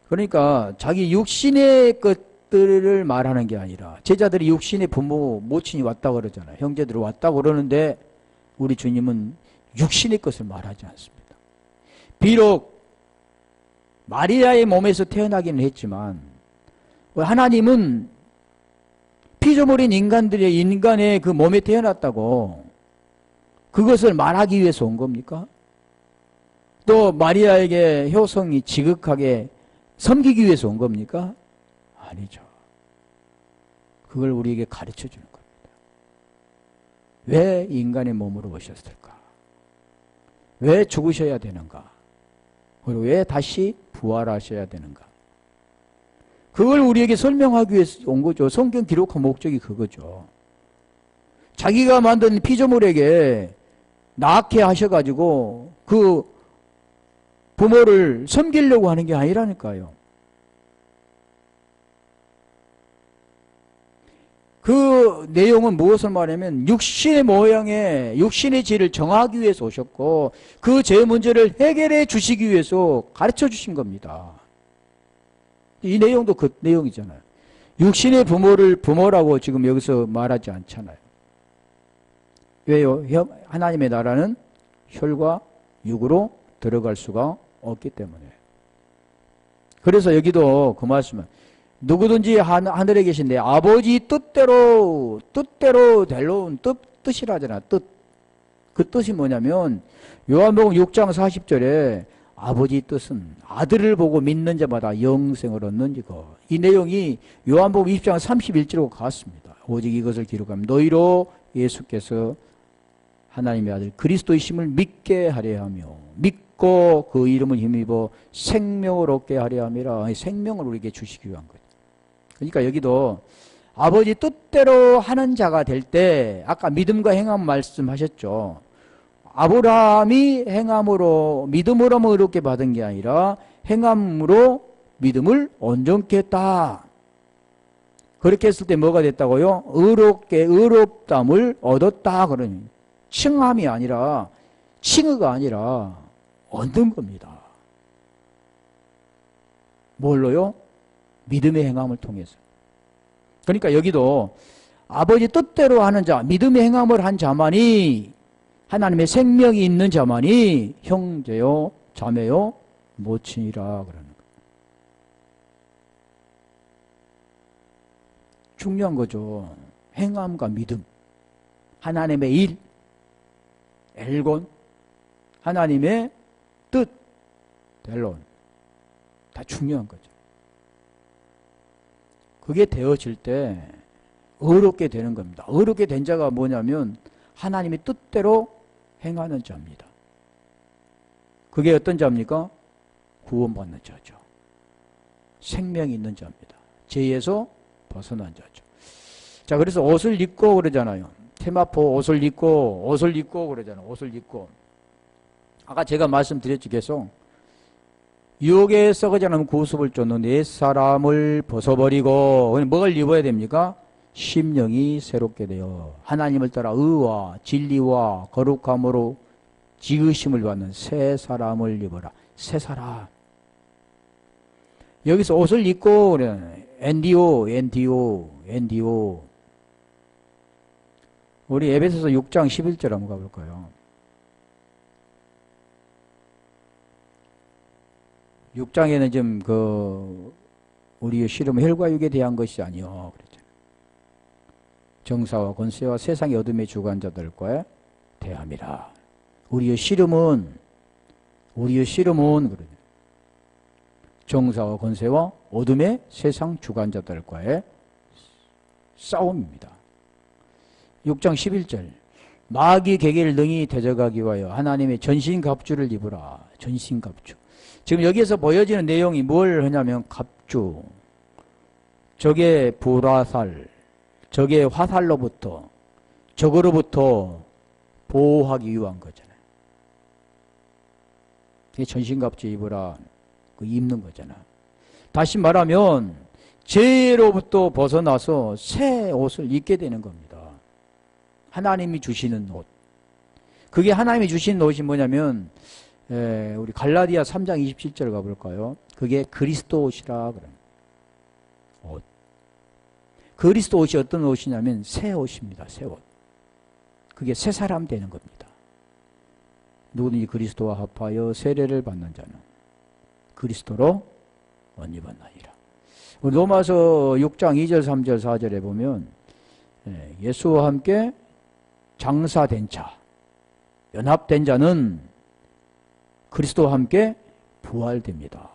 그러니까 자기 육신의 것들을 말하는 게 아니라 제자들이 육신의 부모, 모친이 왔다고 그러잖아요. 형제들이 왔다고 그러는데 우리 주님은 육신의 것을 말하지 않습니다. 비록 마리아의 몸에서 태어나기는 했지만 하나님은 피조물인 인간의 그 몸에 태어났다고 그것을 말하기 위해서 온 겁니까? 또 마리아에게 효성이 지극하게 섬기기 위해서 온 겁니까? 아니죠. 그걸 우리에게 가르쳐 주는 겁니다. 왜 인간의 몸으로 오셨을까? 왜 죽으셔야 되는가? 그리고 왜 다시 부활하셔야 되는가? 그걸 우리에게 설명하기 위해서 온 거죠. 성경 기록한 목적이 그거죠. 자기가 만든 피조물에게 낳게 하셔가지고 그 부모를 섬기려고 하는 게 아니라니까요. 그 내용은 무엇을 말하면 육신의 모양에 육신의 죄를 정하기 위해서 오셨고 그 죄 문제를 해결해 주시기 위해서 가르쳐 주신 겁니다. 이 내용도 그 내용이잖아요. 육신의 부모를 부모라고 지금 여기서 말하지 않잖아요. 왜요? 하나님의 나라는 혈과 육으로 들어갈 수가 없기 때문에. 그래서 여기도 그 말씀은 누구든지 하늘에 계신데 아버지 뜻대로 될로온 뜻이라잖아. 뜻. 그 뜻이 뭐냐면 요한복음 6장 40절에 아버지 뜻은 아들을 보고 믿는 자마다 영생을 얻는 이거. 이 내용이 요한복음 20장 31절과 같습니다. 오직 이것을 기록하면 너희로 예수께서 하나님의 아들 그리스도이심을 믿게 하려 하며 믿고 그 이름을 힘입어 생명을 얻게 하려 함이라. 생명을 우리에게 주시기 위한 거예요. 그러니까 여기도 아버지 뜻대로 하는 자가 될 때 아까 믿음과 행함 말씀하셨죠. 아브라함이 행함으로 믿음으로 의롭게 받은 게 아니라 행함으로 믿음을 온전케 했다. 그렇게 했을 때 뭐가 됐다고요? 의롭담을 얻었다. 그러니 칭함이 아니라 칭의가 아니라 얻는 겁니다. 뭘로요? 믿음의 행함을 통해서. 그러니까 여기도 아버지 뜻대로 하는 자, 믿음의 행함을 한 자만이 하나님의 생명이 있는 자만이 형제요, 자매요, 모친이라 그러는 거예요. 중요한 거죠. 행함과 믿음, 하나님의 일, 엘곤, 하나님의 뜻, 델론, 다 중요한 거죠. 그게 되어질 때 의롭게 되는 겁니다. 의롭게 된 자가 뭐냐면 하나님의 뜻대로 행하는 자입니다. 그게 어떤 자입니까? 구원받는 자죠. 생명이 있는 자입니다. 죄에서 벗어난 자죠. 자, 그래서 옷을 입고 그러잖아요. 테마포 옷을 입고 그러잖아요. 옷을 입고. 아까 제가 말씀드렸죠. 계속 유혹에 썩어지 않으면 구습을 쫓는 옛 사람을 벗어버리고 뭘 입어야 됩니까? 심령이 새롭게 되어 하나님을 따라 의와 진리와 거룩함으로 지으심을 받는 새 사람을 입어라. 새 사람. 여기서 옷을 입고 그래. NDO. 우리 에베소서 6장 11절 한번 가볼까요? 6장에는 지금 우리의 씨름은 혈과 육에 대한 것이 아니요. 그랬죠. 정사와 권세와 세상의 어둠의 주관자들과 대함이라. 우리의 씨름은 그러죠. 정사와 권세와 어둠의 세상 주관자들과의 싸움입니다. 6장 11절 마귀 계계를 능히 대적하기 위하여 하나님의 전신갑주를 입으라. 전신갑주. 지금 여기에서 보여지는 내용이 뭘 하냐면 갑주, 적의 불화살, 적의 화살로부터 적으로부터 보호하기 위한 거잖아요. 이게 전신갑주 입으라. 입는 거잖아. 다시 말하면 죄로부터 벗어나서 새 옷을 입게 되는 겁니다. 하나님이 주시는 옷. 그게 하나님이 주시는 옷이 뭐냐면 우리 갈라디아 3장 27절 가볼까요? 그게 그리스도 옷이라 그래요. 옷. 그리스도 옷이 어떤 옷이냐면 새 옷입니다. 새 옷. 그게 새 사람 되는 겁니다. 누구든지 그리스도와 합하여 세례를 받는 자는 그리스도로 옷 입었나이다. 로마서 6장 2절 3절 4절에 보면 예수와 함께 장사된 자, 연합된 자는 그리스도와 함께 부활됩니다.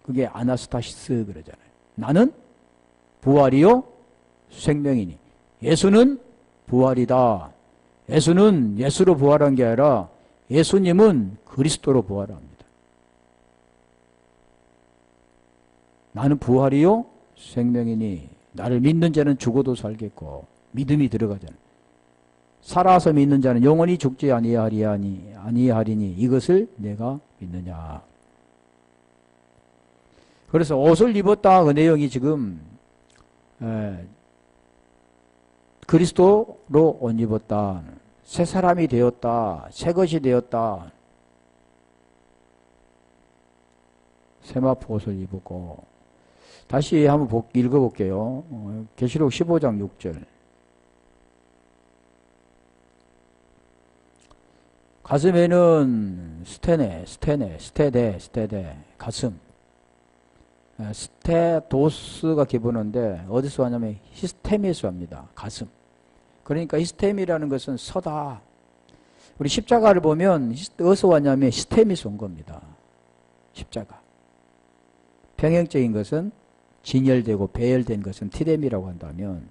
그게 아나스타시스 그러잖아요. 나는 부활이요 생명이니. 예수는 부활이다. 예수는 예수로 부활한 게 아니라 예수님은 그리스도로 부활합니다. 나는 부활이요 생명이니. 나를 믿는 자는 죽어도 살겠고. 믿음이 들어가잖아요. 살아서 믿는 자는 영원히 죽지 아니하리니 이것을 내가 믿느냐. 그래서 옷을 입었다 그 내용이 지금 그리스도로 옷 입었다. 새 사람이 되었다. 새 것이 되었다. 세마포 옷을 입었고. 다시 한번 읽어볼게요. 계시록 15장 6절. 가슴에는 스테데, 가슴. 스테도스가 기본어인데 어디서 하냐면 히스테미에서 합니다. 가슴. 그러니까 히스테미라는 것은 서다. 우리 십자가를 보면 어디서 왔냐면 히스테미에서 온 겁니다. 십자가. 평행적인 것은 진열되고 배열된 것은 티뎀이라고 한다면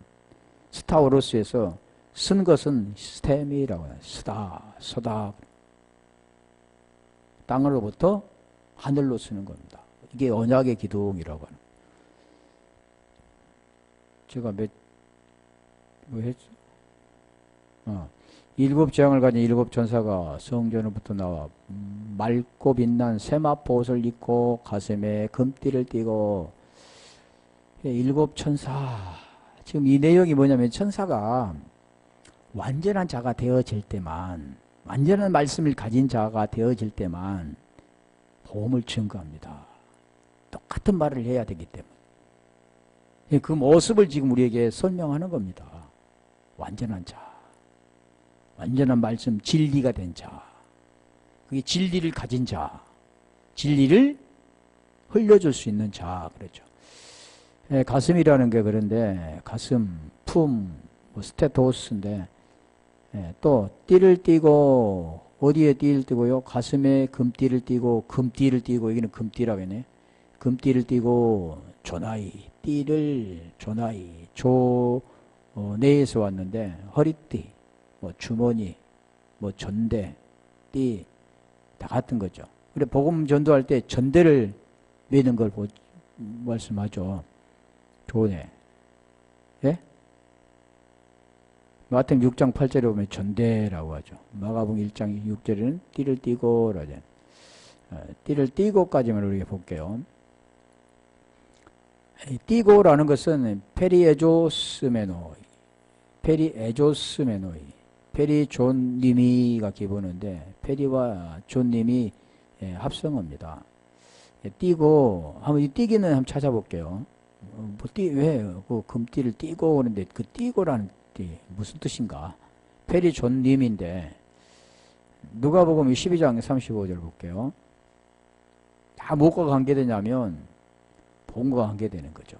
스타우로스에서 쓴 것은 히스테미라고 해요. 서다. 땅으로부터 하늘로 쓰는 겁니다. 이게 언약의 기둥이라고 하는. 제가 뭐 했죠? 일곱 재앙을 가진 일곱 천사가 성전으로부터 나와 맑고 빛난 세마포 옷을 입고 가슴에 금띠를 띠고 일곱 천사. 지금 이 내용이 뭐냐면 천사가 완전한 자가 되어질 때만, 완전한 말씀을 가진 자가 되어질 때만 복음을 증거합니다. 똑같은 말을 해야 되기 때문에 그 모습을 지금 우리에게 설명하는 겁니다. 완전한 자, 완전한 말씀, 진리가 된 자, 그게 진리를 가진 자, 진리를 흘려줄 수 있는 자, 그렇죠. 가슴이라는 게 그런데 가슴, 품, 뭐 스테토스인데 또 띠를 띠고 어디에 띠를 띠고요? 가슴에 금띠를 띠고 금띠를 띠고 여기는 금띠라고 하네. 금띠를 띠고 조나이, 띠를 조나이, 내에서 왔는데 허리띠, 뭐 주머니, 뭐 전대, 띠 다 같은 거죠. 그래 복음 전도할 때 전대를 매는 걸 말씀하죠. 좋네. 예? 마태복음 6장 8절에 보면 전대라고 하죠. 마가복음 1장 6절에는 띠를 띠고 라죠. 띠를 띠고까지만 우리가 볼게요. 띠고라는 것은 페리에조스메노이, 페리존님이가 기본인데 페리와 존님이 합성어입니다. 띠고 한번 이 띠기는 한번 찾아볼게요. 왜 그 금띠를 띠고 그러는데 그 띠고라는 띠 무슨 뜻인가? 페리존님인데 누가복음 12장 35절 볼게요. 다 무엇과 관계되냐면 복음과 관계되는 거죠.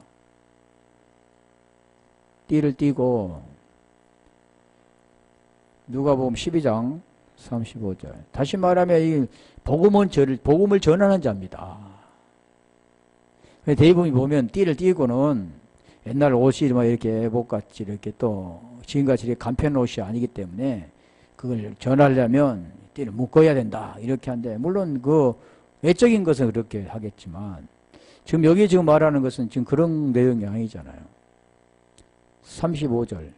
띠를 띠고 누가복음 12장 35절. 다시 말하면 이 복음을 전하는 자입니다. 대부분 보면 띠를 띠고는 옛날 옷이 막 이렇게 복같이 이렇게 또 지금같이 이렇게 간편 옷이 아니기 때문에 그걸 전하려면 띠를 묶어야 된다 이렇게 하는데 물론 그 외적인 것은 그렇게 하겠지만 지금 여기 지금 말하는 것은 지금 그런 내용이 아니잖아요. 35절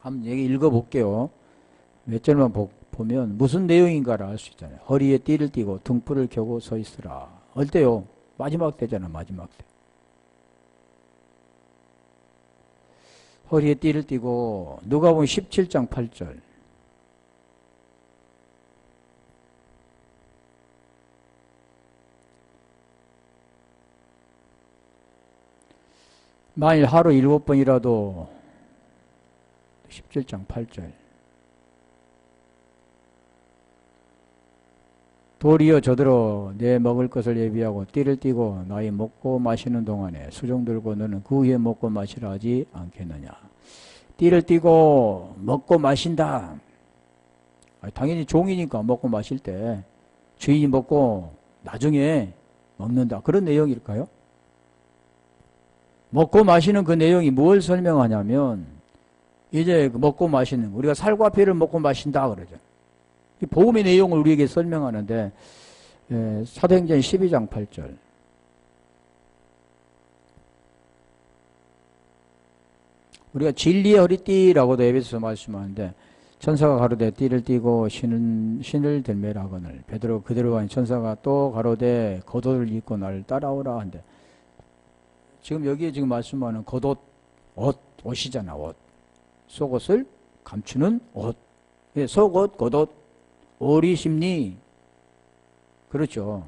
한번 여기 읽어볼게요. 몇 절만 보면 무슨 내용인가를 알 수 있잖아요. 허리에 띠를 띠고 등불을 켜고 서 있으라. 어때요? 마지막 때잖아. 마지막 때. 허리에 띠를 띠고 누가복음 17장 8절. 만일 하루 7번이라도 17장 8절. 도리어 저들어 내 먹을 것을 예비하고 띠를 띠고 나의 먹고 마시는 동안에 수종 들고 너는 그 위에 먹고 마시라 하지 않겠느냐. 띠를 띠고 먹고 마신다. 당연히 종이니까 먹고 마실 때 주인이 먹고 나중에 먹는다. 그런 내용일까요? 먹고 마시는 그 내용이 뭘 설명하냐면 이제 먹고 마시는 우리가 살과 피를 먹고 마신다 그러죠. 이 복음의 내용을 우리에게 설명하는데 사도행전 12장 8절. 우리가 진리의 허리띠라고도 에베소서 말씀하는데 천사가 가로되 띠를 띠고 신을 들매라거늘 베드로 그대로 간 천사가 또 가로되 겉옷을 입고 나를 따라오라 한대. 지금 여기에 지금 말씀하는 겉옷, 옷이잖아, 옷. 속옷을 감추는 옷. 속옷, 겉옷, 오리 심리. 그렇죠.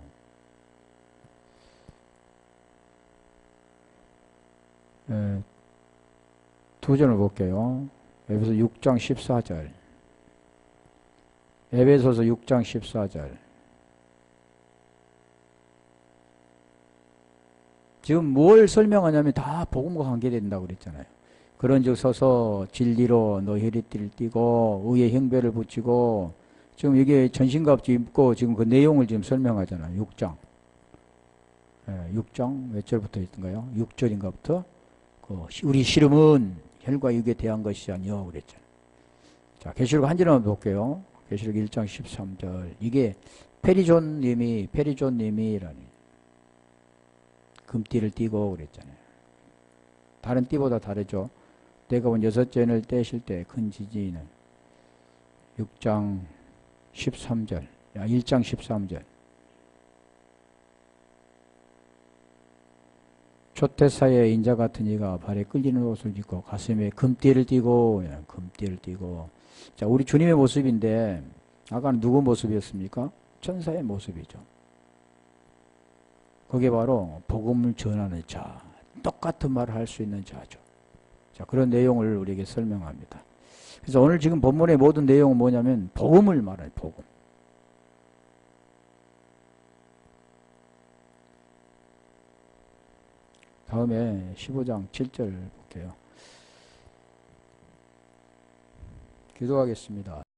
두 절을 볼게요. 에베소서 6장 14절. 에베소서 6장 14절. 지금 뭘 설명하냐면 다 복음과 관계된다고 그랬잖아요. 그런즉 서서 진리로 너희 허리띠를 띠고 의의 형배를 붙이고 지금 이게 전신갑주 입고 지금 그 내용을 지금 설명하잖아요. 6장. 6장 몇 절부터 있던가요? 6절인가부터 우리 씨름은 혈과 육에 대한 것이 아니요 그랬잖아요. 자, 계시록 한 절만 볼게요. 계시록 1장 13절. 이게 페리존님이라니 금띠를 띠고 그랬잖아요. 다른 띠보다 다르죠. 때가 온 여섯째를 떼실 때 큰 지지는 6장 13절, 1장 13절. 초태사의 인자 같은 이가 발에 끌리는 옷을 입고 가슴에 금띠를 띠고, 금띠를 띠고. 자, 우리 주님의 모습인데, 아까는 누구 모습이었습니까? 천사의 모습이죠. 그게 바로 복음을 전하는 자, 똑같은 말을 할 수 있는 자죠. 자, 그런 내용을 우리에게 설명합니다. 그래서 오늘 지금 본문의 모든 내용은 뭐냐면 복음을 말해요. 복음. 다음에 15장 7절 볼게요. 기도하겠습니다.